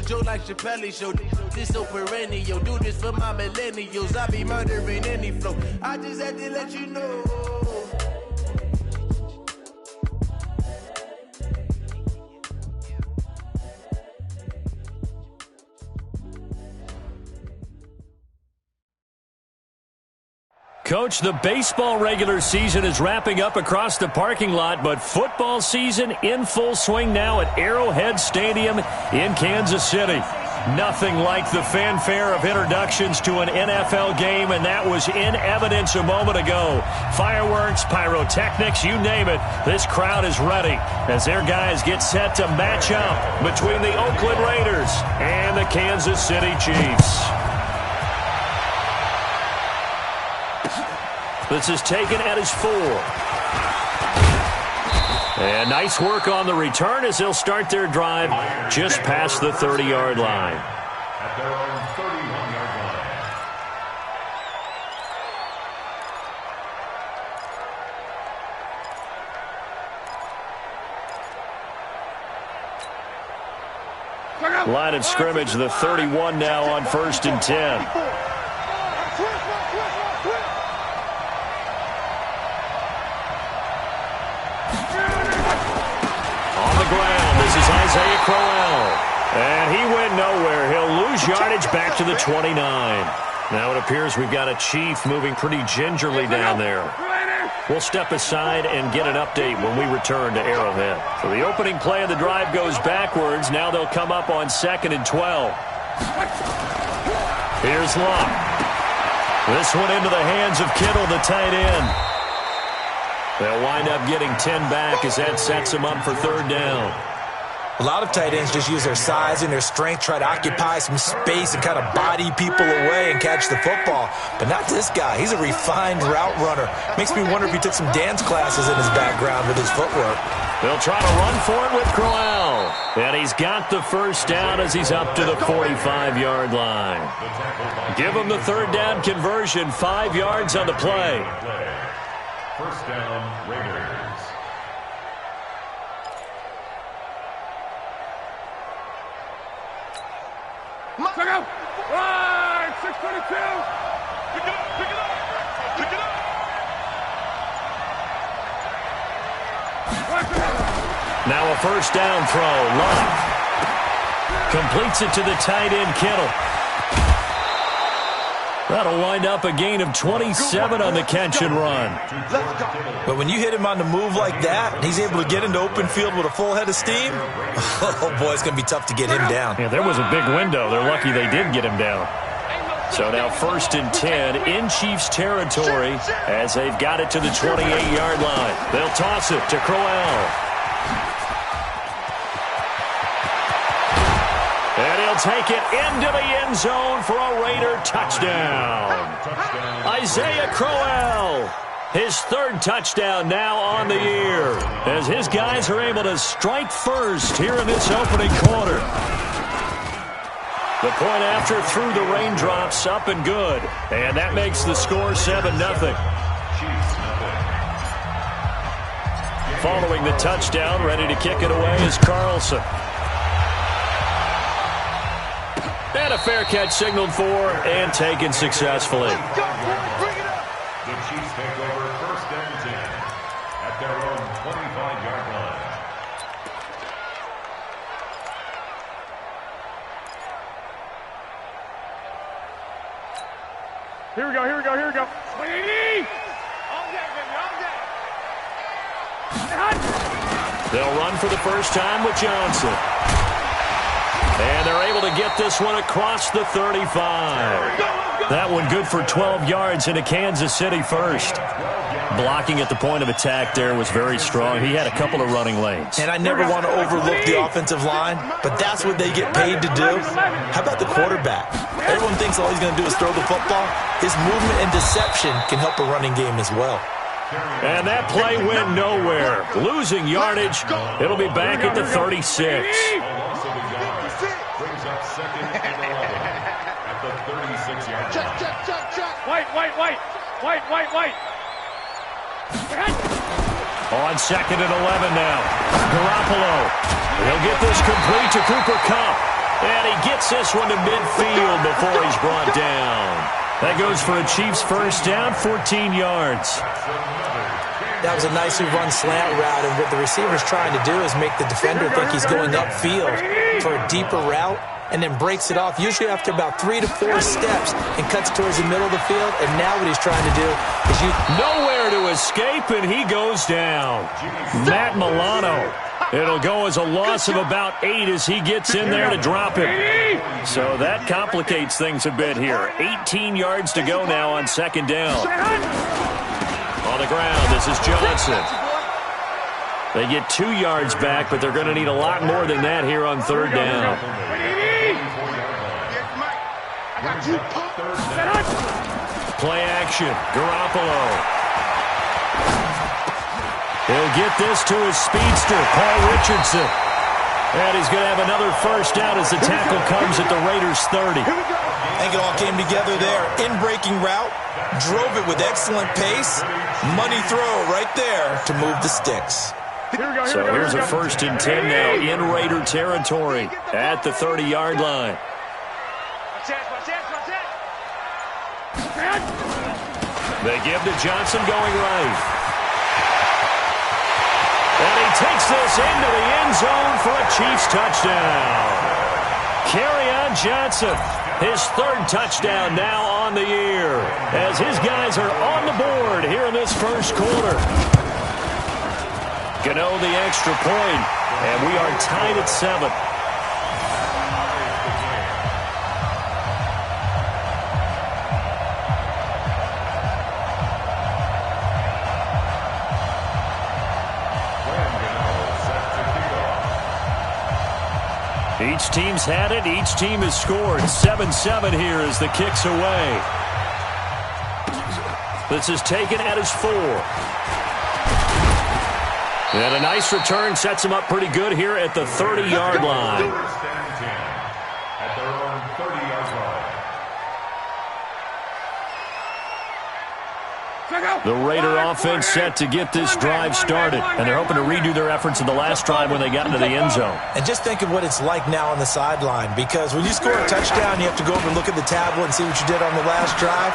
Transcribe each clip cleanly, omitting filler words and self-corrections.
joke like Chappelle show. This so perennial. Do this for my millennials. I be murdering any flow. I just had to let you know. Coach, the baseball regular season is wrapping up across the parking lot, but football season in full swing now at Arrowhead Stadium in Kansas City. Nothing like the fanfare of introductions to an NFL game, and that was in evidence a moment ago. Fireworks, pyrotechnics, you name it. This crowd is ready as their guys get set to match up between the Oakland Raiders and the Kansas City Chiefs. This is taken at his 4. And nice work on the return as they'll start their drive just past the 30-yard line. At their own 31-yard line. Line of scrimmage, the 31 now on 1st and 10. Isaiah Crowell. And he went nowhere. He'll lose yardage back to the 29. Now it appears we've got a Chief moving pretty gingerly down there. We'll step aside and get an update when we return to Arrowhead. So the opening play of the drive goes backwards. Now they'll come up on 2nd and 12. Here's Luck. This one into the hands of Kittle, the tight end. They'll wind up getting 10 back as that sets them up for 3rd down. A lot of tight ends just use their size and their strength, try to occupy some space and kind of body people away and catch the football. But not this guy. He's a refined route runner. Makes me wonder if he took some dance classes in his background with his footwork. They'll try to run for it with Crowell. And he's got the 1st down as he's up to the 45-yard line. Give him the 3rd down conversion, 5 yards on the play. 1st down, Raiders. Check out! Right! 622! Pick it up! Pick it up! Pick it up! Now a 1st down throw. Luck completes it to the tight end, Kittle. That'll wind up a gain of 27 on the catch and run. But when you hit him on the move like that, he's able to get into open field with a full head of steam, oh boy, it's going to be tough to get him down. Yeah, there was a big window. They're lucky they did get him down. So now 1st and 10 in Chiefs territory as they've got it to the 28-yard line. They'll toss it to Crowell. And he'll take it into the end zone for a Raider touchdown. Isaiah Crowell, his 3rd touchdown now on the year, as his guys are able to strike first here in this opening quarter. The point after through the raindrops, up and good. And that makes the score 7-0. Following the touchdown, ready to kick it away is Carlson. And a fair catch signaled for and taken successfully. The Chiefs take over 1st and 10 at their own 25-yard line. Here we go, here we go, here we go. Swing! They'll run for the 1st time with Johnson. And they're able to get this one across the 35. That one good for 12 yards into Kansas City 1st. Blocking at the point of attack there was very strong. He had a couple of running lanes. And I never want to overlook the offensive line, but that's what they get paid to do. How about the quarterback? Everyone thinks all he's going to do is throw the football. His movement and deception can help a running game as well. And that play went nowhere. Losing yardage. It'll be back at the 36. Brings up 2nd and 11 at the 36-yard line. White. On 2nd and 11 now. Garoppolo. He'll get this complete to Cooper Kupp. And he gets this one to midfield before he's brought down. That goes for a Chiefs first down, 14 yards. That was a nicely run slant route, and what the receiver's trying to do is make the defender think he's going upfield for a deeper route, and then breaks it off, usually after about 3 to 4 steps, and cuts towards the middle of the field. And now what he's trying to do is nowhere to escape, and he goes down. Matt Milano. It'll go as a loss of about 8 as he gets in there to drop it. So that complicates things a bit here. 18 yards to go now on second down. On the ground, this is Johnson. They get 2 yards back, but they're going to need a lot more than that here on third down. Play action, Garoppolo. He'll get this to his speedster, Paul Richardson. And he's going to have another first down as the tackle comes at the Raiders' 30. I think it all came together there. In-breaking route, drove it with excellent pace. Money throw right there to move the sticks. So here's a 1st and 10 now in Raider territory at the 30-yard line. They give to Johnson going right. And he takes this into the end zone for a Chiefs touchdown. Kerryon Johnson, his 3rd touchdown now on the year, as his guys are on the board here in this first quarter. Gano the extra point, and we are tied at 7. Each team's had it. Each team has scored. 7-7 here as the kick's away. This is taken at his 4. And a nice return sets him up pretty good here at the 30-yard line. At their own 30-yard line. The Raider offense set to get this drive started, and they're hoping to redo their efforts in the last drive when they got into the end zone. And just think of what it's like now on the sideline, because when you score a touchdown, you have to go over and look at the tablet and see what you did on the last drive.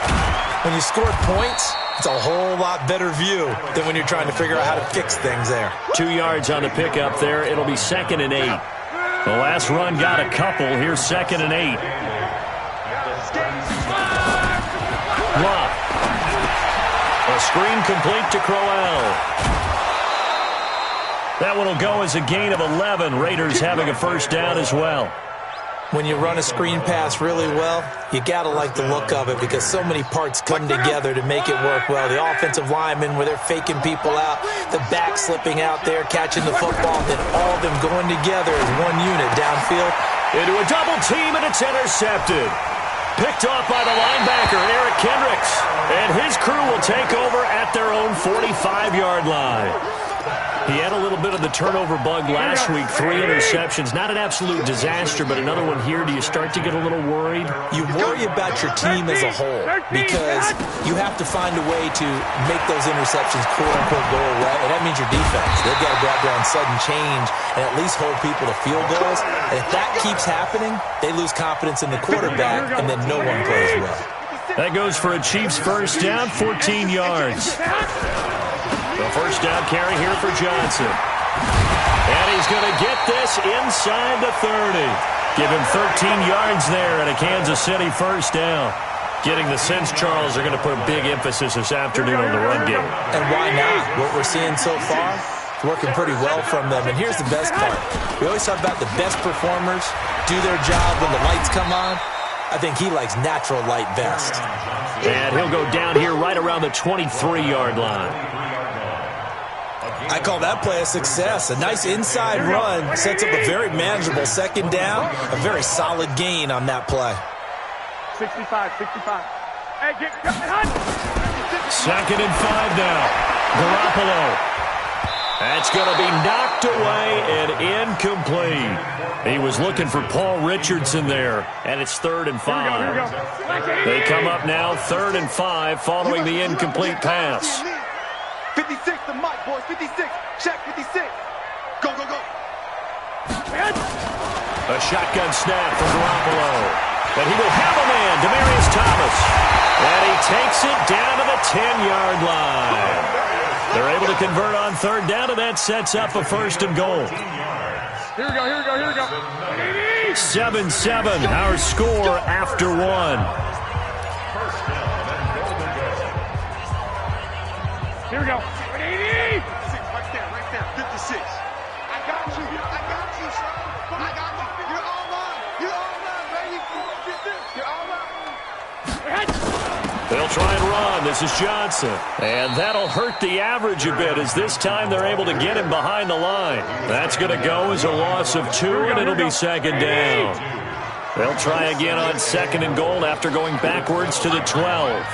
When you scored points, it's a whole lot better view than when you're trying to figure out how to fix things there. 2 yards on the pickup there. It'll be 2nd and 8. The last run got a couple. Here's 2nd and 8. Love. A screen complete to Crowell. That one will go as a gain of 11. Raiders having a first down as well. When you run a screen pass really well, you got to like the look of it because so many parts come together to make it work well. The offensive linemen where they're faking people out, the back slipping out there, catching the football, then all of them going together as one unit downfield. Into a double team, and it's intercepted. Picked off by the linebacker, Eric Kendricks. And his crew will take over at their own 45-yard line. He had a little bit of the turnover bug last week, 3 interceptions. Not an absolute disaster, but another one here. Do you start to get a little worried? You worry about your team as a whole because you have to find a way to make those interceptions quote-unquote go away, and that means your defense. They've got to go out there on sudden change and at least hold people to field goals. And if that keeps happening, they lose confidence in the quarterback, and then no one plays well. That goes for a Chiefs first down, 14 yards. The first down carry here for Johnson. And he's going to get this inside the 30. Give him 13 yards there and a Kansas City first down. Getting the sense, Charles, are going to put a big emphasis this afternoon on the run game. And why not? What we're seeing so far, it's working pretty well from them. And here's the best part. We always talk about the best performers do their job when the lights come on. I think he likes natural light best. And he'll go down here right around the 23-yard line. I call that play a success. A nice inside run sets up a very manageable second down. A very solid gain on that play. 65. Hey, get 2nd and 5 now. Garoppolo. That's going to be knocked away and incomplete. He was looking for Paul Richardson there, and it's 3rd and 5. They come up now 3rd and 5 following the incomplete pass. 56 to Mike, boys. 56. Check 56. Go. A shotgun snap from Garoppolo. And he will have a man, Demaryius Thomas. And he takes it down to the 10-yard line. They're able to convert on third down, and that sets up a first and goal. Here we go. 7-7, our score after one. Here we go. 80. Right there. 56. I got you. Son. I got you. You're all mine, baby. You're all mine. They'll try and run. This is Johnson. And that'll hurt the average a bit, as this time they're able to get him behind the line. That's going to go as a loss of 2, and it'll be second down. They'll try again on second and goal after going backwards to the 12.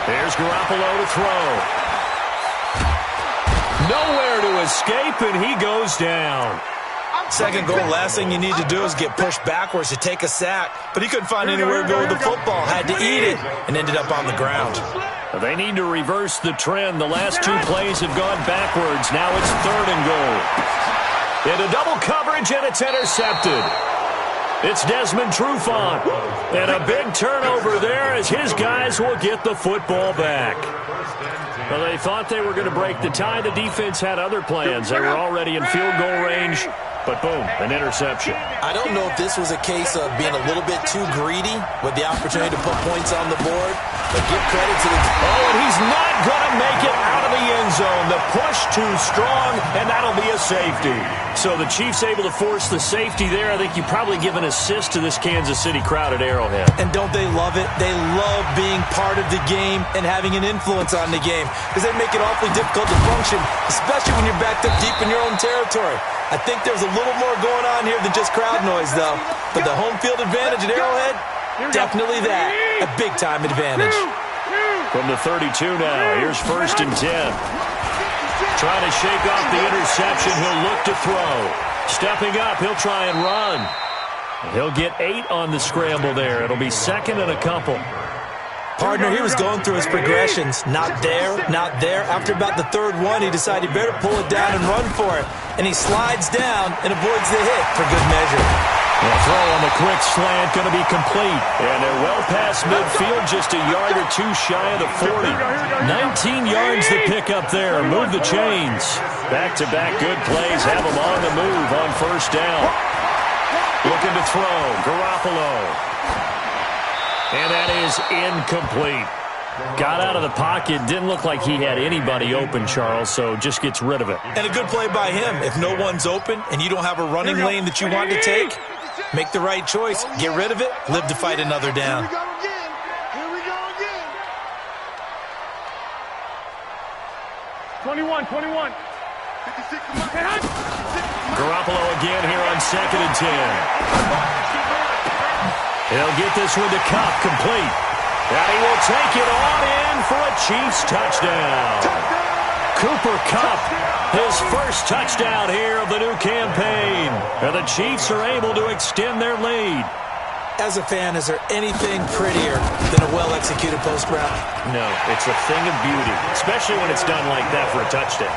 There's Garoppolo to throw. Nowhere to escape, and he goes down. Second goal, last thing you need to do is get pushed backwards to take a sack. But he couldn't find anywhere to go with the football. Had to eat it and ended up on the ground. They need to reverse the trend. The last 2 plays have gone backwards. Now it's third and goal. Into double coverage, and it's intercepted. It's Desmond Trufant. And a big turnover there as his guys will get the football back. Well, they thought they were going to break the tie. The defense had other plans. They were already in field goal range. But boom, an interception. I don't know if this was a case of being a little bit too greedy with the opportunity to put points on the board, but give credit to the... Oh, and he's not going to make it out of the end zone. The push too strong, and that'll be a safety. So the Chiefs able to force the safety there. I think you probably give an assist to this Kansas City crowd at Arrowhead. And don't they love it? They love being part of the game and having an influence on the game, because they make it awfully difficult to function, especially when you're backed up deep in your own territory. I think there's a little more going on here than just crowd noise, though. But the home field advantage at Arrowhead, definitely that. A big-time advantage. From the 32 now, here's first and 10. Trying to shake off the interception. He'll look to throw. Stepping up, he'll try and run. He'll get 8 on the scramble there. It'll be second and a couple. Partner, he was going through his progressions. Not there, not there. After about the third one, he decided he better pull it down and run for it. And he slides down and avoids the hit for good measure. The throw on the quick slant going to be complete. And they're well past midfield, just a yard or 2 shy of the 40. 19 yards to pick up there. Move the chains. Back-to-back good plays. Have them on the move on first down. Looking to throw. Garoppolo. And that is incomplete. Got out of the pocket. Didn't look like he had anybody open, Charles, so just gets rid of it. And a good play by him. If no one's open and you don't have a running lane that you want to take, make the right choice. Get rid of it. Live to fight another down. Here we go again. 21. 56. Garoppolo again here on second and 10. He'll get this one to Kupp, complete. And he will take it on in for a Chiefs touchdown. Cooper Kupp, his first touchdown here of the new campaign. And the Chiefs are able to extend their lead. As a fan, is there anything prettier than a well-executed post route? No, it's a thing of beauty, especially when it's done like that for a touchdown.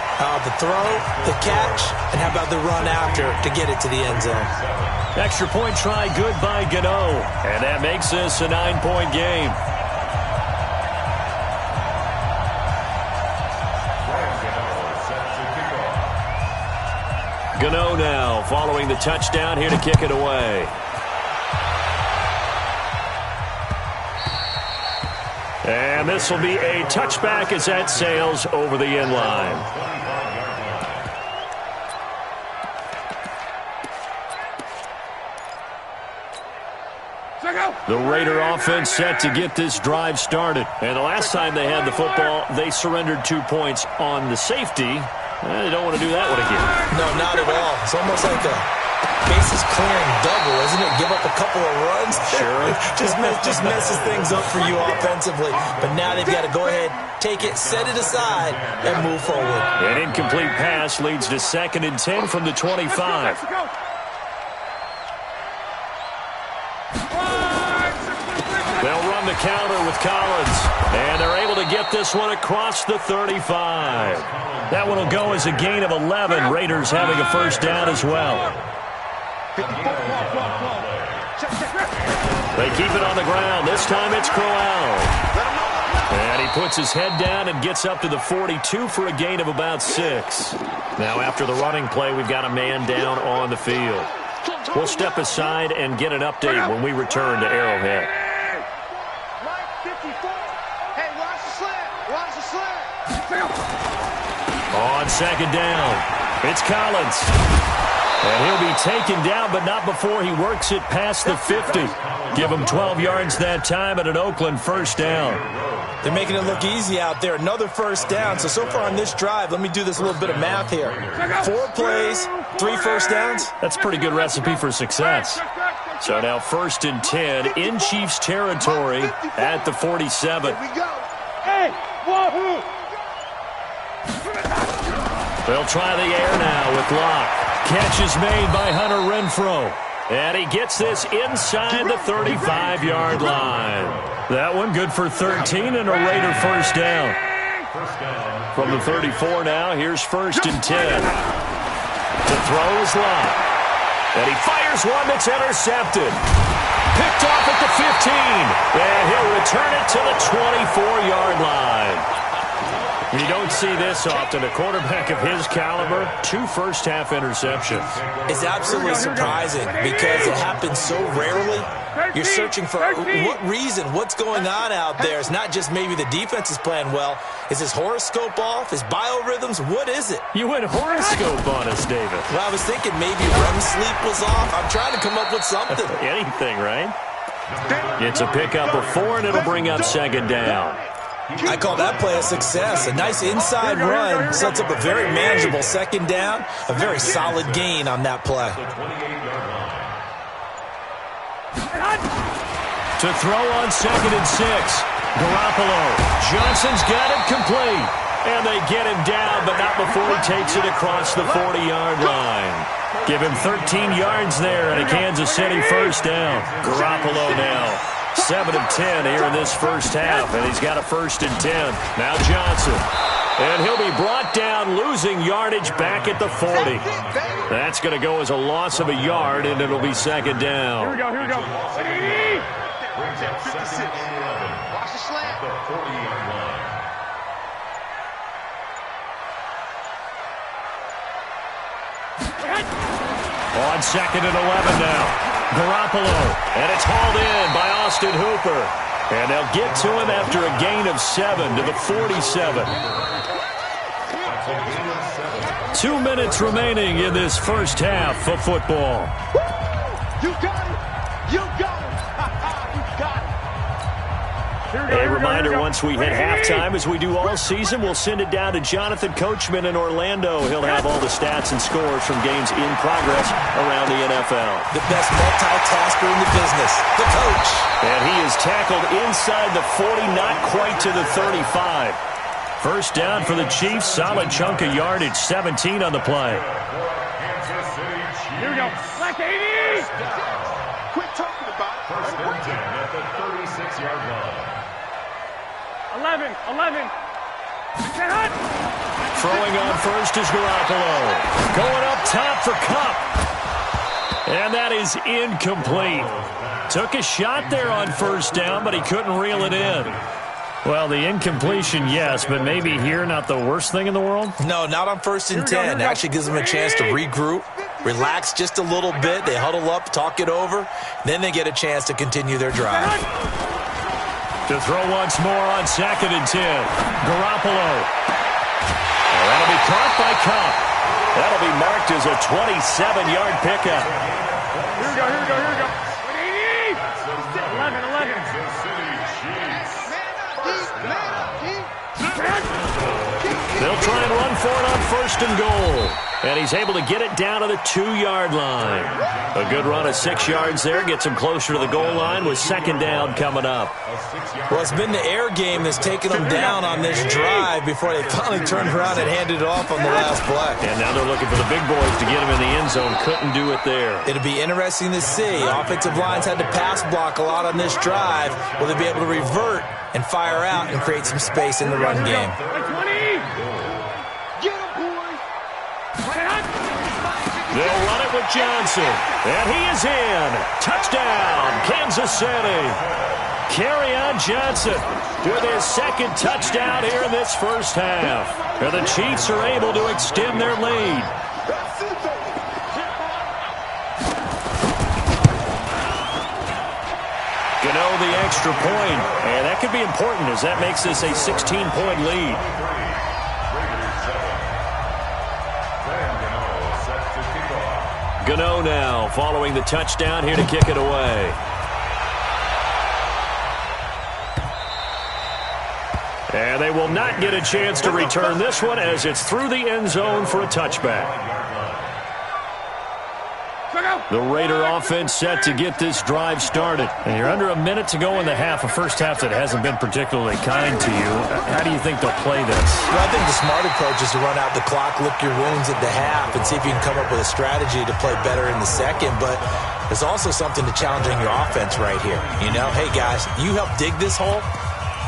The throw, the catch, and how about the run after to get it to the end zone? Extra point try, good by Gano. And that makes this a 9-point game. Gano now following the touchdown here to kick it away. And this will be a touchback as that sails over the end line. The Raider offense set to get this drive started. And the last time they had the football, they surrendered 2 points on the safety. They don't want to do that one again. No, not at all. It's almost like a bases clearing double, isn't it? Give up a couple of runs. Sure. just messes things up for you offensively. But now they've got to go ahead, take it, set it aside, and move forward. An incomplete pass leads to second and 10 from the 25. They'll run the the counter with Collins. And they're able to get this one across the 35. That one will go as a gain of 11. Raiders having a first down as well. They keep it on the ground. This time it's Crowell. And he puts his head down and gets up to the 42 for a gain of about 6. Now after the running play, we've got a man down on the field. We'll step aside and get an update when we return to Arrowhead. Hey, watch the slant. Watch the slant. On second down, it's Collins. And he'll be taken down, but not before he works it past the 50. Give him 12 yards that time at an Oakland first down. They're making it look easy out there. Another first down. So far on this drive, let me do this little bit of math here. 4 plays, 3 first downs. That's a pretty good recipe for success. So now 1st and 10 in Chiefs territory at the 47. Here we go. Hey, wahoo! They'll try the air now with Locke. Catch is made by Hunter Renfrow. And he gets this inside the 35-yard line. That one good for 13 and a Raider first down. From the 34 now, here's 1st and 10. To throw is Locke. And he fires one that's intercepted. Picked off at the 15. And he'll return it to the 24-yard line. You don't see this often. A quarterback of his caliber, 2 first-half interceptions. It's absolutely surprising because it happens so rarely. You're searching for what reason, what's going on out there. It's not just maybe the defense is playing well. Is his horoscope off? His biorhythms? What is it? You went horoscope on us, David. Well, I was thinking maybe REM sleep was off. I'm trying to come up with something. Anything, right? It's a pickup of 4, and it'll bring up second down. I call that play a success. A nice inside run sets up a very manageable second down. A very solid gain on that play. To throw on 2nd and 6. Garoppolo. Johnson's got it complete. And they get him down, but not before he takes it across the 40-yard line. Give him 13 yards there and a Kansas City first down. Garoppolo now. 7 of 10 here in this first half, and he's got a 1st and 10. Now Johnson. And he'll be brought down, losing yardage back at the 40. That's going to go as a loss of a yard, and it'll be second down. Here we go. Brings up 2nd and 11. Watch the slant. The 40-yard line. On 2nd and 11 now. Garoppolo, and it's hauled in by Austin Hooper. And they'll get to him after a gain of 7 to the 47. 2 minutes remaining in this first half of football. You got it. You got it. You got it. A reminder, once we hit halftime, as we do all season, we'll send it down to Jonathan Coachman in Orlando. He'll have all the stats and scores from games in progress around the NFL. The best multitasker in the business, the coach. And he is tackled inside the 40, not quite to the 35. First down for the Chiefs, solid chunk of yardage, 17 on the play. Here we go. Black 80! Quit talking about it. 1st and 10 at the 36-yard line. 11. Throwing on first is Garoppolo. Going up top for Kupp. And that is incomplete. Took a shot there on first down, but he couldn't reel it in. Well, the incompletion, yes, but maybe here not the worst thing in the world? No, not on 1st and 10. It actually gives them a chance to regroup, relax just a little bit. They huddle up, talk it over. Then they get a chance to continue their drive. To throw once more on 2nd and 10. Garoppolo. And that'll be caught by Kupp. That'll be marked as a 27-yard pickup. Here we go. 11. They'll try and run for it on 1st and goal. And he's able to get it down to the 2-yard line. A good run of 6 yards there. Gets him closer to the goal line with 2nd down coming up. Well, it's been the air game that's taken them down on this drive before they finally turned around and handed it off on the last play. And now they're looking for the big boys to get him in the end zone. Couldn't do it there. It'll be interesting to see. Offensive lines had to pass block a lot on this drive. Will they be able to revert and fire out and create some space in the run game? They'll run it with Johnson. And he is in. Touchdown, Kansas City. Kerryon Johnson with his 2nd touchdown here in this first half. And the Chiefs are able to extend their lead. Gano the extra point. And that could be important as that makes this a 16-point lead. Gano now following the touchdown here to kick it away. And they will not get a chance to return this one as it's through the end zone for a touchback. The Raider offense set to get this drive started. And you're under a minute to go in the half, a first half that hasn't been particularly kind to you. How do you think they'll play this? Well, I think the smart approach is to run out the clock, lick your wounds at the half, and see if you can come up with a strategy to play better in the second. But there's also something to challenging your offense right here. You know, hey, guys, you help dig this hole.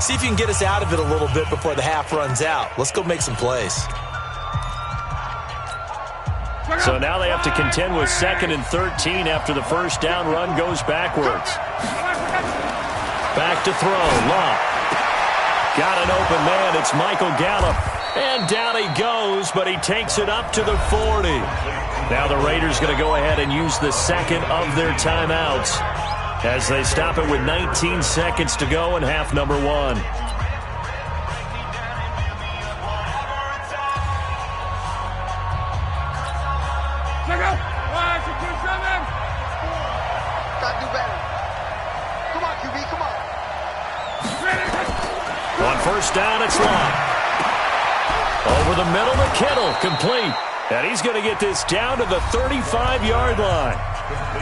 See if you can get us out of it a little bit before the half runs out. Let's go make some plays. So now they have to contend with 2nd and 13 after the first down run goes backwards. Back to throw. Love. Got an open man. It's Michael Gallup. And down he goes, but he takes it up to the 40. Now the Raiders going to go ahead and use the 2nd of their timeouts as they stop it with 19 seconds to go in half number 1. On 1st down, it's Long. Over the middle to Kittle, complete. And he's going to get this down to the 35-yard line.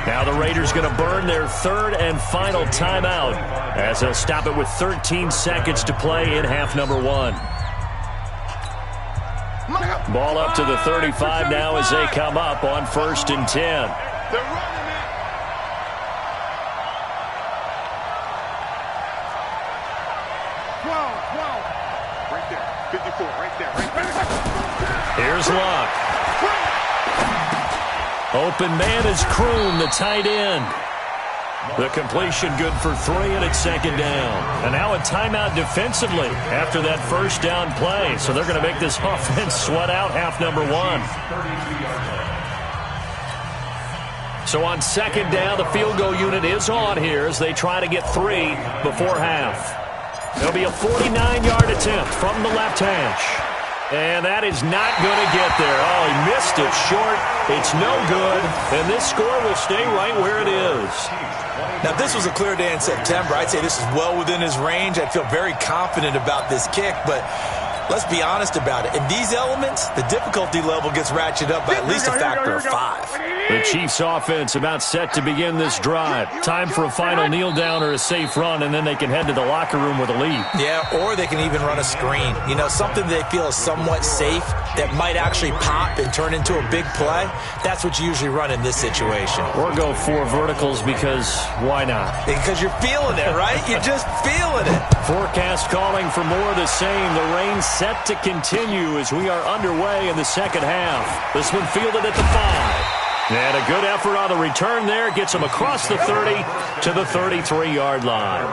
Now the Raiders going to burn their 3rd and final timeout as they'll stop it with 13 seconds to play in half number 1. Ball up to the 35 now as they come up on 1st and 10. Here's Luck. Open man is Kroon, the tight end. The completion good for 3, and it's 2nd down. And now a timeout defensively after that first down play. So they're going to make this offense sweat out half number 1. So on 2nd down, the field goal unit is on here as they try to get 3 before half. There'll be a 49-yard attempt from the left hash. And that is not going to get there. Oh, he missed it short. It's no good. And this score will stay right where it is. Now, if this was a clear day in September, I'd say this is well within his range. I'd feel very confident about this kick, but let's be honest about it. In these elements, the difficulty level gets ratcheted up by at least a factor of 5. The Chiefs offense about set to begin this drive. Time for a final kneel down or a safe run, and then they can head to the locker room with a lead. Yeah, or they can even run a screen. You know, something they feel is somewhat safe that might actually pop and turn into a big play. That's what you usually run in this situation. Or go 4 verticals because why not? Because you're feeling it, right? You're just feeling it. Forecast calling for more of the same. The rain set to continue as we are underway in the second half. This one fielded at the 5. And a good effort on the return there. Gets him across the 30 to the 33-yard line.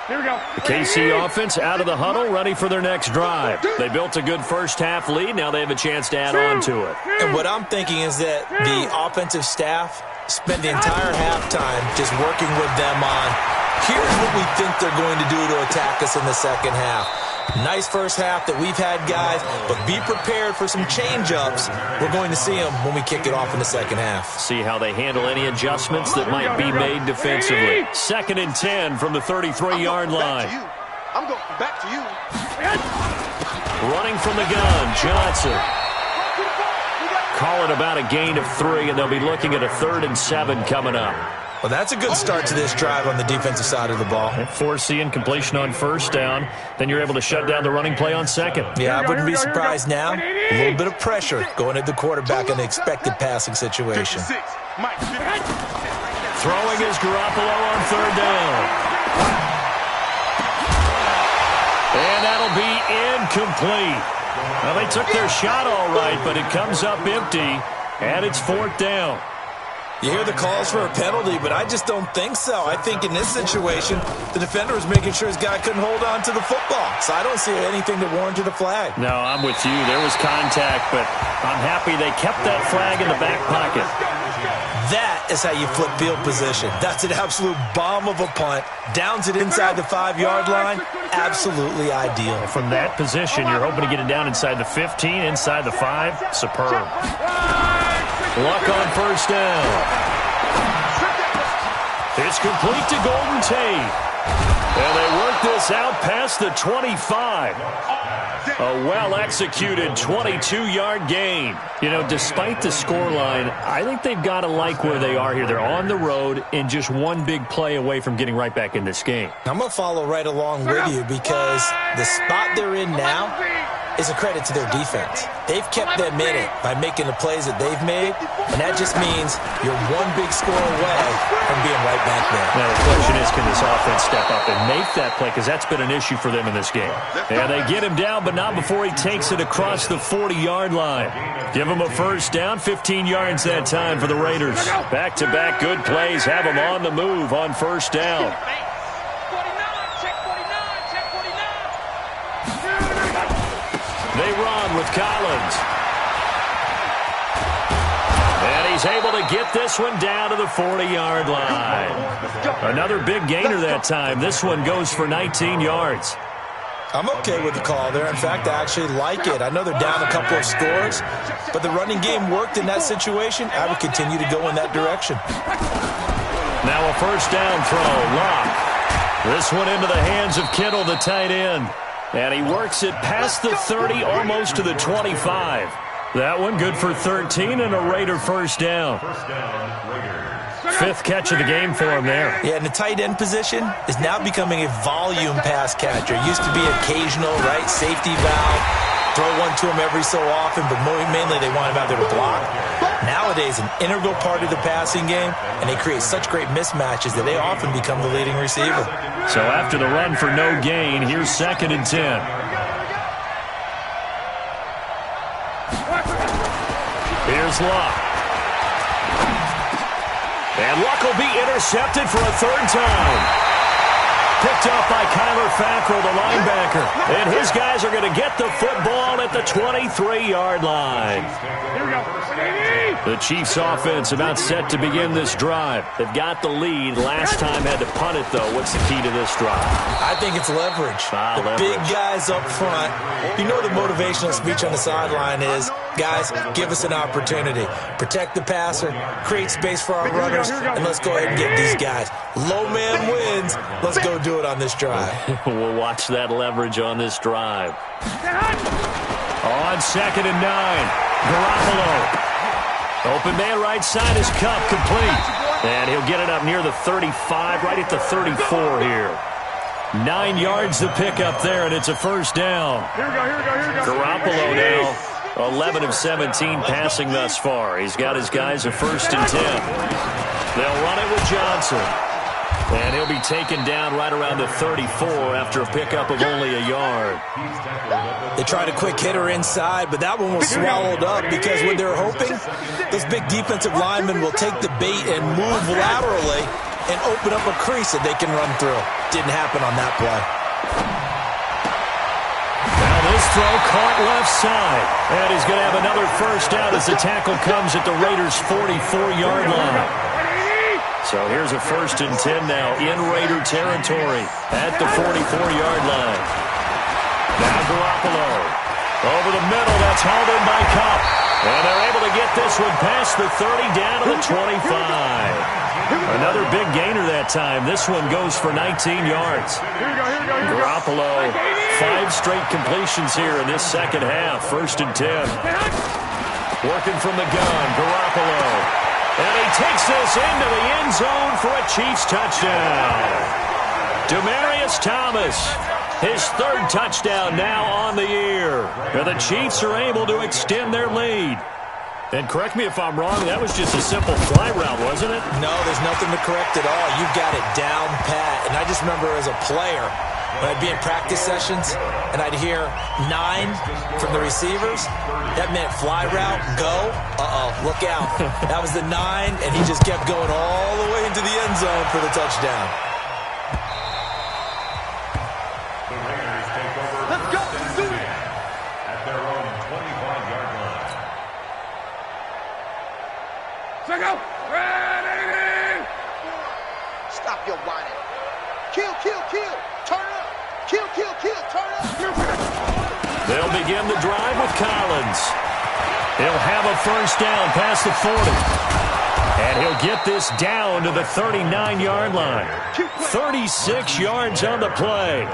Here we go. The KC offense out of the huddle, ready for their next drive. They built a good first-half lead. Now they have a chance to add on to it. And what I'm thinking is that the offensive staff spend the entire halftime just working with them on, here's what we think they're going to do to attack us in the second half. Nice first half that we've had, guys, but be prepared for some change-ups. We're going to see them when we kick it off in the second half. See how they handle any adjustments that might be made defensively. 2nd and 10 from the 33-yard line. I'm going back to you. Running from the gun, Johnson. Call it about a gain of 3, and they'll be looking at a 3rd and 7 coming up. Well, that's a good start to this drive on the defensive side of the ball. Force the incompletion on 1st down. Then you're able to shut down the running play on 2nd. Yeah, I wouldn't be surprised now. A little bit of pressure going at the quarterback in the expected passing situation. Throwing is Garoppolo on 3rd down. And that'll be incomplete. Well, they took their shot all right, but it comes up empty, and it's 4th down. You hear the calls for a penalty, but I just don't think so. I think in this situation, the defender was making sure his guy couldn't hold on to the football. So I don't see anything that warranted a flag. No, I'm with you. There was contact, but I'm happy they kept that flag in the back pocket. That is how you flip field position. That's an absolute bomb of a punt. Downs it inside the 5-yard line. Absolutely ideal. From that position, you're hoping to get it down inside the 15, inside the 5. Superb. Luck on 1st down. It's complete to Golden Tate. And they work this out past the 25. A well-executed 22-yard gain. You know, despite the scoreline, I think they've got to like where they are here. They're on the road and just one big play away from getting right back in this game. I'm going to follow right along with you because the spot they're in now is a credit to their defense. They've kept them in it by making the plays that they've made, and that just means you're one big score away from being right back there. Now, the question is, can this offense step up and make that play? Because that's been an issue for them in this game. And they get him down, but not before he takes it across the 40-yard line. Give him a 1st down, 15 yards that time for the Raiders. Back-to-back good plays have them on the move on 1st down. They run with Collins. And he's able to get this one down to the 40-yard line. Another big gainer that time. This one goes for 19 yards. I'm okay with the call there. In fact, I actually like it. I know they're down a couple of scores, but the running game worked in that situation. I would continue to go in that direction. Now a 1st down throw. Lock. This one into the hands of Kittle, the tight end. And he works it past the 30, almost to the 25. That one good for 13 and a Raider 1st down. 5th catch of the game for him there. Yeah, and the tight end position is now becoming a volume pass catcher. It used to be occasional, right, safety valve. Throw one to him every so often, but mainly they want him out there to block. Nowadays, an integral part of the passing game, and they create such great mismatches that they often become the leading receiver. So after the run for no gain, here's 2nd and 10. Here's Luck. And Luck will be intercepted for a 3rd time. Picked up by Kyler Fackrell, the linebacker. And his guys are going to get the football at the 23-yard line. Here we go. The Chiefs offense about set to begin this drive. They've got the lead. Last time had to punt it, though. What's the key to this drive? I think it's leverage. The big guys up front. You know the motivational speech on the sideline is, guys, give us an opportunity. Protect the passer, create space for our runners, and let's go ahead and get these guys. Low man wins. Let's go do it on this drive. We'll watch that leverage on this drive. On 2nd and 9, Garoppolo. Open man right side is Cup, complete. And he'll get it up near the 35, right at the 34 here. 9 yards to pick up there, and it's a 1st down. Here we go. Garoppolo now 11 of 17 passing thus far. He's got his guys a 1st and 10. They'll run it with Johnson. And he'll be taken down right around the 34 after a pickup of only a yard. They tried a quick hitter inside, but that one was swallowed up because what they're hoping, those big defensive linemen will take the bait and move laterally and open up a crease that they can run through. Didn't happen on that play. Now this throw caught left side. And he's going to have another 1st down as the tackle comes at the Raiders' 44-yard line. So here's a 1st and 10 now in Raider territory at the 44-yard line. Now Garoppolo over the middle. That's hauled in by Cup. And they're able to get this one past the 30 down to the 25. Another big gainer that time. This one goes for 19 yards. Garoppolo, 5 straight completions here in this second half. 1st and 10. Working from the gun, Garoppolo. And he takes this into the end zone for a Chiefs touchdown. Demaryius Thomas, his 3rd touchdown now on the year. And the Chiefs are able to extend their lead. And correct me if I'm wrong, that was just a simple fly route, wasn't it? No, there's nothing to correct at all. You've got it down pat. And I just remember as a player, when I'd be in practice sessions and I'd hear 9 from the receivers, that meant fly route, go, look out. That was the 9, and he just kept going all the way into the end zone for the touchdown. The Raiders take over. Let's go. Do it. At their own 25-yard line. Check out. Ready. Stop your whining. Kill, kill, kill. Turn up. Kill, kill, kill. Turn up. They'll begin the drive with Collins. He'll have a 1st down past the 40. And he'll get this down to the 39-yard line. 36 yards on the play.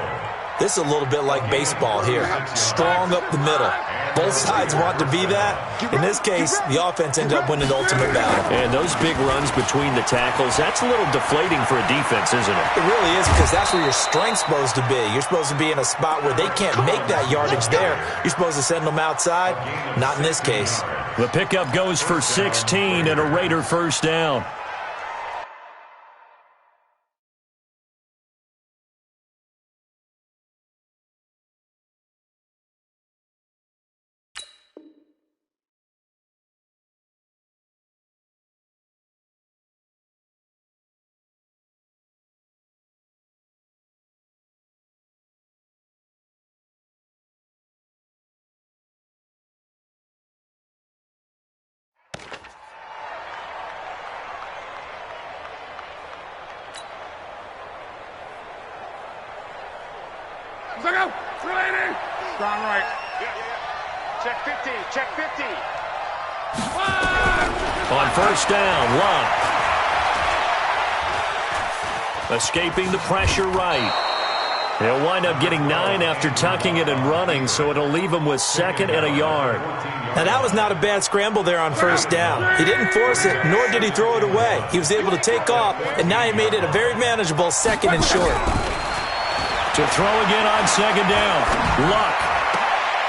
This is a little bit like baseball here. Strong up the middle. Both sides want to be that. In this case, the offense ended up winning the ultimate battle. And those big runs between the tackles, that's a little deflating for a defense, isn't it? It really is, because that's where your strength's supposed to be. You're supposed to be in a spot where they can't make that yardage there. You're supposed to send them outside. Not in this case. The pickup goes for 16 and a Raider 1st down. Check out. Ready. Strong right. Check 50. Check 50. On 1st down, Locke. Escaping the pressure right. He'll wind up getting 9 after tucking it and running, so it'll leave him with 2nd and a yard. Now, that was not a bad scramble there on 1st down. He didn't force it, nor did he throw it away. He was able to take off, and now he made it a very manageable 2nd and short. To throw again on 2nd down, Luck.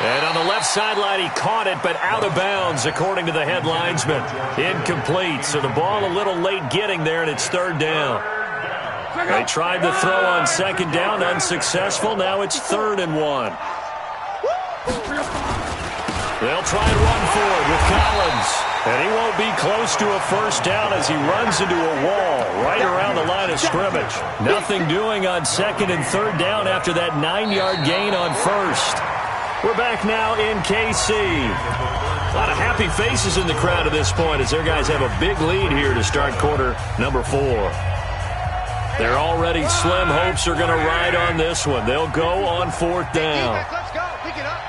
And on the left sideline, he caught it, but out of bounds, according to the head linesman. Incomplete, so the ball a little late getting there, and it's 3rd down. They tried to throw on 2nd down, unsuccessful. Now it's 3rd and 1. They'll try and run forward with Collins. And he won't be close to a 1st down as he runs into a wall right around the line of scrimmage. Nothing doing on 2nd and 3rd down after that 9-yard gain on 1st. We're back now in KC. A lot of happy faces in the crowd at this point as their guys have a big lead here to start quarter number 4. Their already slim hopes are going to ride on this one. They'll go on 4th down. Let's go. Pick it up,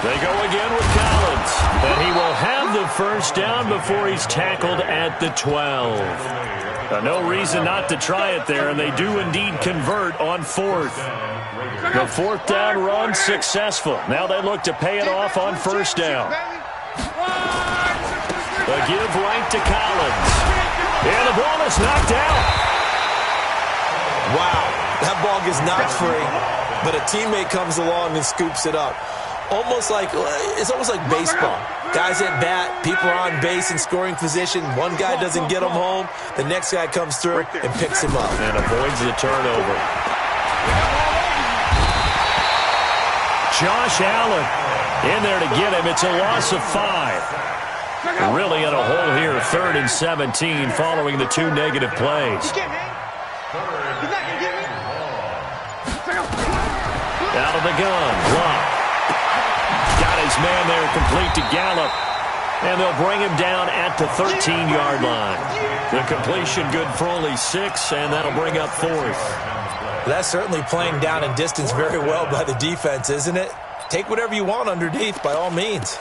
They go again with Collins. And he will have the 1st down before he's tackled at the 12. No reason not to try it there, and they do indeed convert on 4th. The 4th down run successful. Now they look to pay it off on 1st down. The give right to Collins. And the ball is knocked out. Wow, that ball gets knocked free, but a teammate comes along and scoops it up. It's almost like baseball. Guys at bat, people are on base in scoring position. One guy doesn't get him home. The next guy comes through and picks him up. And avoids the turnover. Josh Allen in there to get him. It's a loss of 5. Really in a hole here, 3rd and 17 following the 2 negative plays. Out of the gun, Locke. Got his man there complete to Gallup. And they'll bring him down at the 13-yard line. The completion good for only 6, and that'll bring up 4th. That's certainly playing down in distance very well by the defense, isn't it? Take whatever you want underneath, by all means.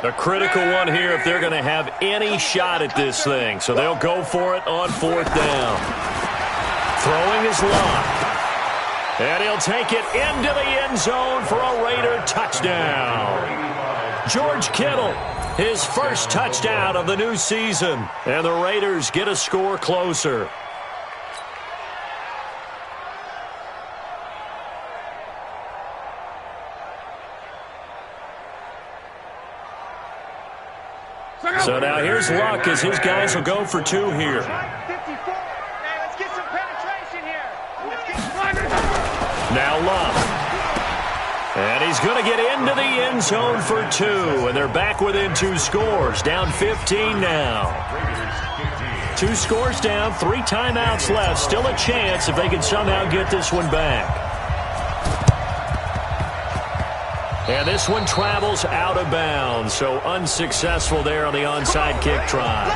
A critical one here if they're going to have any shot at this thing. So they'll go for it on 4th down. Throwing his line. And he'll take it into the end zone for a Raider touchdown. George Kittle, his first touchdown of the new season. And the Raiders get a score closer. So now here's Luck as his guys will go for 2 here. Now Luck. And he's going to get into the end zone for 2. And they're back within 2 scores. Down 15 now. 2 scores down, 3 timeouts left. Still a chance if they can somehow get this one back. And this one travels out of bounds, so unsuccessful there on the onside kick try.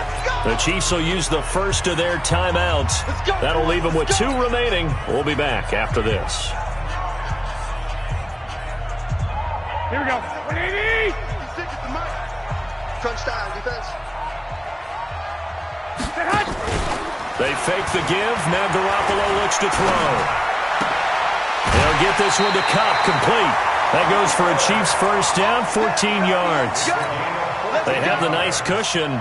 The Chiefs will use the first of their timeouts. That'll leave them with 2 remaining. We'll be back after this. Here we go. 180! Crunch style defense. They fake the give. Now Garoppolo looks to throw. They'll get this one to Kupp, complete. That goes for a Chiefs first down, 14 yards. They have the nice cushion.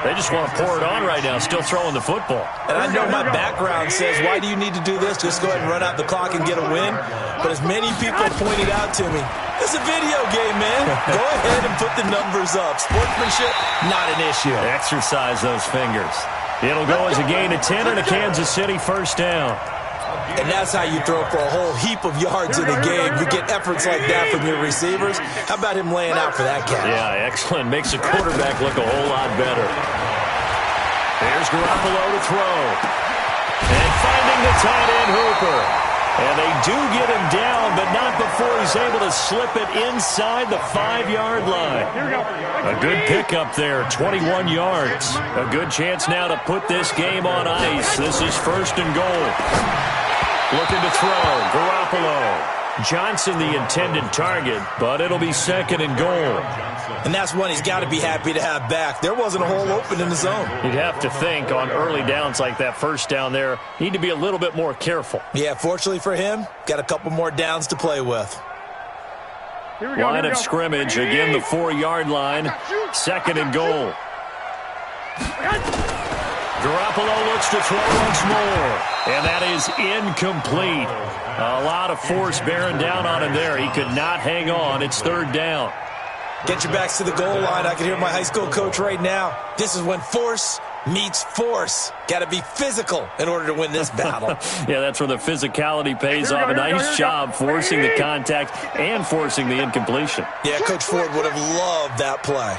They just want to pour it on right now, still throwing the football. And I know my background says, why do you need to do this? Just go ahead and run out the clock and get a win. But as many people pointed out to me, it's a video game, man. Go ahead and put the numbers up. Sportsmanship, not an issue. Exercise those fingers. It'll go as a gain of 10 and a Kansas City first down. And that's how you throw for a whole heap of yards in a game. You get efforts like that from your receivers. How about him laying out for that catch? Yeah, excellent. Makes the quarterback look a whole lot better. There's Garoppolo to throw. And finding the tight end Hooper. And they do get him down, but not before he's able to slip it inside the 5-yard line. A good pickup there, 21 yards. A good chance now to put this game on ice. This is 1st and goal. Looking to throw, Garoppolo. Johnson the intended target, but it'll be 2nd and goal. And that's one he's got to be happy to have back. There wasn't a hole open in the zone. You'd have to think on early downs like that first down there, need to be a little bit more careful. Yeah, fortunately for him, got a couple more downs to play with. Line of scrimmage, again the 4-yard line, 2nd and goal. Garoppolo looks to throw once more, and that is incomplete. A lot of force bearing down on him there. He could not hang on. It's 3rd down. Get your backs to the goal line. I can hear my high school coach right now. This is when force meets force. Got to be physical in order to win this battle. Yeah, that's where the physicality pays off. A nice job forcing the contact and forcing the incompletion. Yeah, Coach Ford would have loved that play.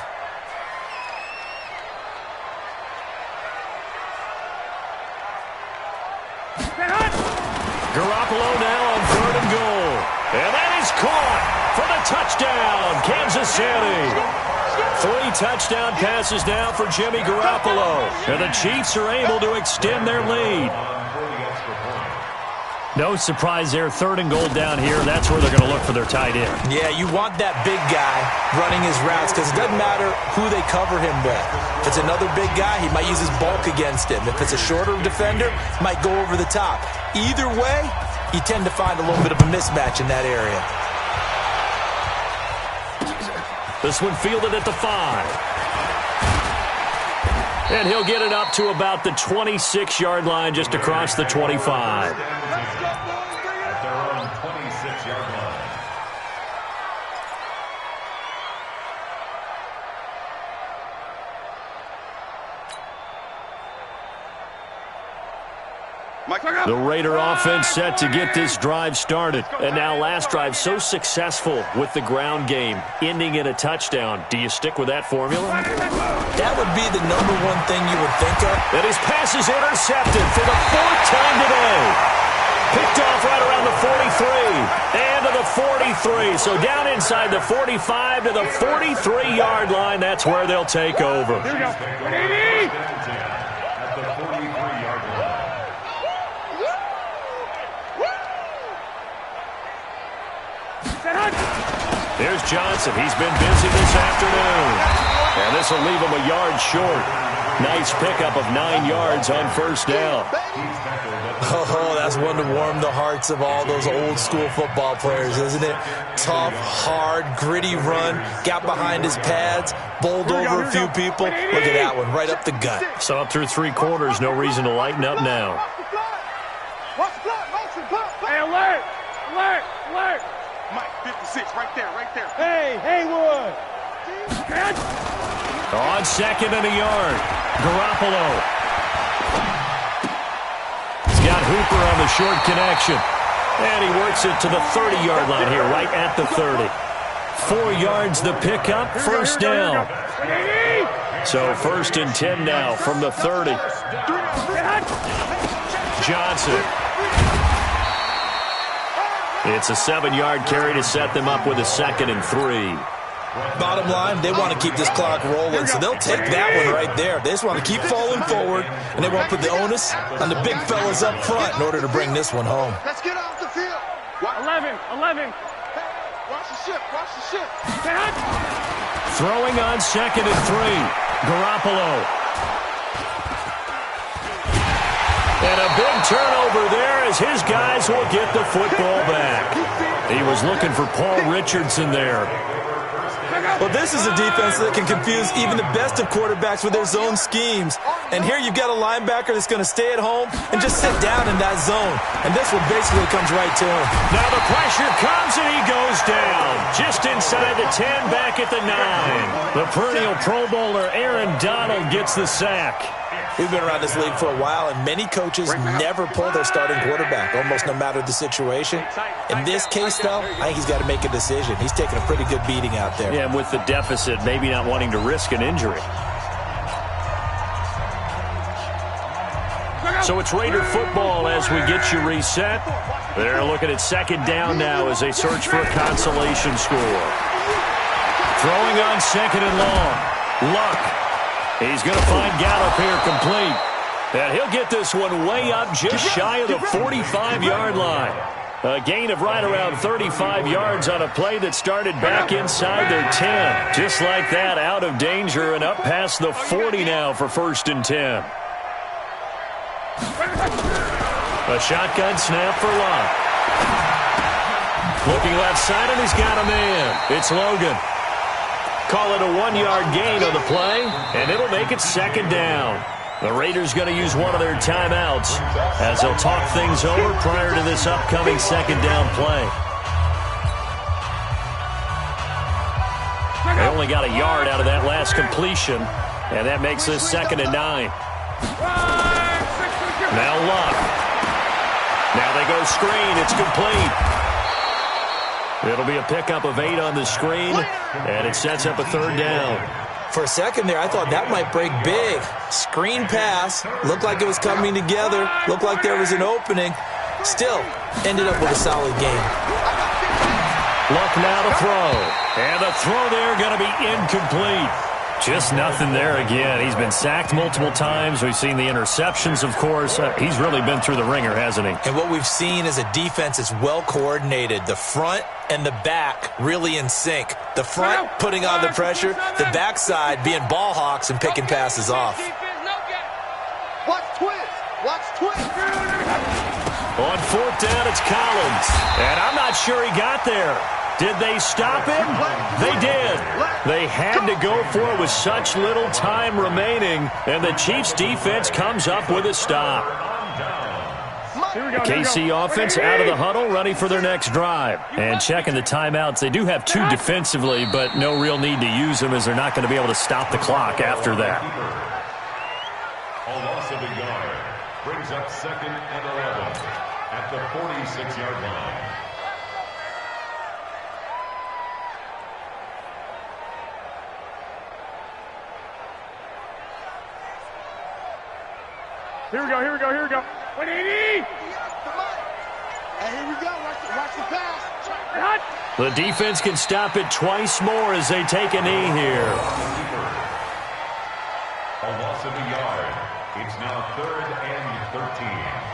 Garoppolo now on 3rd and goal. And that is caught for the touchdown, Kansas City. 3 touchdown passes now for Jimmy Garoppolo. And the Chiefs are able to extend their lead. No surprise there, 3rd and goal down here. That's where they're going to look for their tight end. Yeah, you want that big guy running his routes because it doesn't matter who they cover him with. If it's another big guy, he might use his bulk against him. If it's a shorter defender, might go over the top. Either way, you tend to find a little bit of a mismatch in that area. This one fielded at the 5. And he'll get it up to about the 26-yard line, just across the 25. At their own 26-yard line. The Raider offense set to get this drive started. And now last drive so successful with the ground game, ending in a touchdown. Do you stick with that formula? That would be the number one thing you would think of. And his pass is intercepted for the 4th time today. Picked off right around the 43 and to the 43. So down inside the 45 to the 43-yard line. That's where they'll take over. Here we go. 180! At the 43-yard line. There's Johnson. He's been busy this afternoon. And this will leave him a yard short. Nice pickup of 9 yards on first down. Oh, that's one to warm the hearts of all those old school football players, isn't it? Tough, hard, gritty run. Got behind his pads, bowled over a few people. Look at that one, right up the gut. So up through 3 quarters, no reason to lighten up now. Hey, alert! Alert! Alert! Mike, 56, right there, right there. Hey, Haywood! On second and a yard, Garoppolo. He's got Hooper on the short connection. And he works it to the 30-yard line here, right at the 30. 4 yards the pickup, first down. So first and 10 now from the 30. Johnson. It's a 7-yard carry to set them up with a 2nd and 3. Bottom line, they want to keep this clock rolling, so they'll take that one right there. They just want to keep falling forward, and they want to put the onus on the big fellas up front in order to bring this one home. Let's get off the field. 11. Watch the ship, watch the ship. Throwing on 2nd and 3. Garoppolo. And a big turnover there as his guys will get the football back. He was looking for Paul Richardson there. Well, this is a defense that can confuse even the best of quarterbacks with their zone schemes. And here you've got a linebacker that's going to stay at home and just sit down in that zone. And this one basically comes right to him. Now the pressure comes and he goes down. Just inside the 10, back at the 9. The perennial Pro Bowler Aaron Donald gets the sack. We've been around this league for a while, and many coaches never pull their starting quarterback, almost no matter the situation. In this case, though, I think he's got to make a decision. He's taking a pretty good beating out there. Yeah, and with the deficit, maybe not wanting to risk an injury. So it's Raider football as we get you reset. They're looking at 2nd down now as they search for a consolation score. Throwing on 2nd and long. Luck. He's going to find Gallup here complete. And he'll get this one way up just shy of the 45-yard line. A gain of right around 35 yards on a play that started back inside their 10. Just like that, out of danger and up past the 40 now for 1st and 10. A shotgun snap for Luck. Looking left side, and he's got a man. It's Logan. Call it a 1-yard gain on the play, and it'll make it 2nd down. The Raiders going to use one of their timeouts as they'll talk things over prior to this upcoming 2nd down play. They only got a yard out of that last completion, and that makes this 2nd and 9. Now Luck. Now they go screen. It's complete. It'll be a pickup of 8 on the screen, and it sets up a 3rd down. For a second there, I thought that might break big. Screen pass. Looked like it was coming together. Looked like there was an opening. Still, ended up with a solid game. Luck now to throw. And the throw there going to be incomplete. Just nothing there again. He's been sacked multiple times. We've seen the interceptions, of course. He's really been through the ringer, hasn't he? And what we've seen is a defense that's well coordinated. The front and the back really in sync. The front putting on the pressure, the backside being ball hawks and picking passes off. Watch twist. Watch twist. On 4th down, it's Collins. And I'm not sure he got there. Did they stop him? They did. They had to go for it with such little time remaining, and the Chiefs' defense comes up with a stop. KC offense out of the huddle, ready for their next drive. And checking the timeouts. They do have 2 defensively, but no real need to use them as they're not going to be able to stop the clock after that. A loss of a yard brings up 2nd and 11 at the 46-yard line. Here we go. 180! And here we go. Watch the pass. The defense can stop it twice more as they take a knee here. A loss of a yard. It's now 3rd and 13.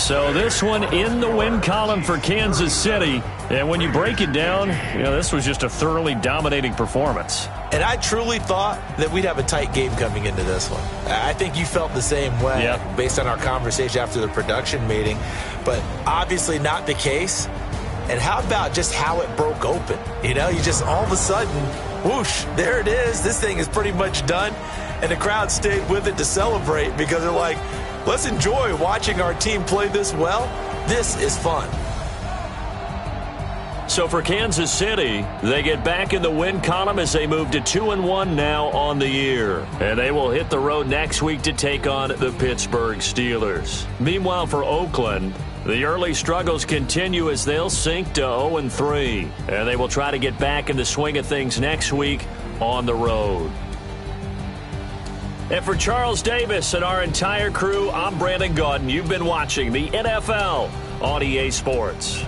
So this one in the win column for Kansas City. And when you break it down, this was just a thoroughly dominating performance. And I truly thought that we'd have a tight game coming into this one. I think you felt the same way based on our conversation after the production meeting. But obviously not the case. And how about just how it broke open? You just all of a sudden, whoosh, there it is. This thing is pretty much done. And the crowd stayed with it to celebrate because they're like, let's enjoy watching our team play this well. This is fun. So for Kansas City, they get back in the win column as they move to 2-1 now on the year. And they will hit the road next week to take on the Pittsburgh Steelers. Meanwhile, for Oakland, the early struggles continue as they'll sink to 0-3. And they will try to get back in the swing of things next week on the road. And for Charles Davis and our entire crew, I'm Brandon Gaudin. You've been watching the NFL on EA Sports.